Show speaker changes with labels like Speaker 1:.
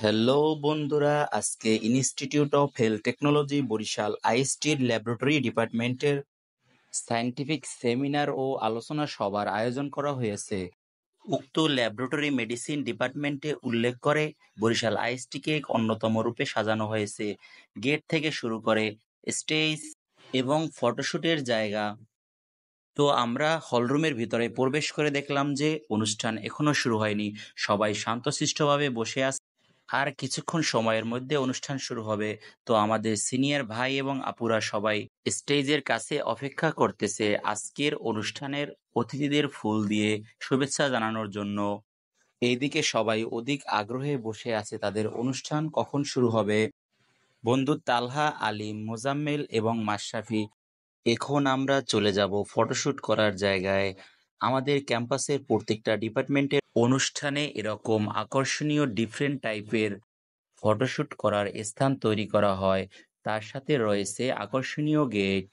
Speaker 1: Hello বন্ধুরা, আজকে institute of health technology Barishal আইএসটির ল্যাবরেটরি ডিপার্টমেন্টের সায়েন্টিফিক সেমিনার ও আলোচনা সভার আয়োজন করা হয়েছে। উক্ত ল্যাবরেটরি মেডিসিন ডিপার্টমেন্টে উল্লেখ করে বরিশাল আইএসটিকে এক অন্যতম রূপে সাজানো হয়েছে। গেট থেকে শুরু করে স্টেজ এবং ফটোশুটের জায়গা। তো আমরা হলরুমের ভিতরে প্রবেশ করে দেখলাম যে অনুষ্ঠান এখনো শুরু হয়নি। সবাই শান্তশিষ্টভাবে বসে আছে। আর কিছুক্ষণ সময়ের মধ্যে অনুষ্ঠান শুরু হবে। তো আমাদের সিনিয়র ভাই এবং আপুরা সবাই স্টেজের কাছে অপেক্ষা করতেছে আজকের অনুষ্ঠানের অতিথিদের ফুল দিয়ে শুভেচ্ছা জানানোর জন্য। এইদিকে সবাই অধিক আগ্রহে বসে আছে তাদের অনুষ্ঠান কখন শুরু হবে। বন্ধু তালহা, আলিম, মোজাম্মেল এবং মাশরাফি, এখন আমরা চলে যাব ফটোশুট করার জায়গায়। আমাদের ক্যাম্পাসের প্রত্যেকটা ডিপার্টমেন্টের অনুষ্ঠানে এরকম আকর্ষণীয় ডিফারেন্ট টাইপের ফটোশুট করার স্থান তৈরি করা হয়। তার সাথে রয়েছে আকর্ষণীয় গেট।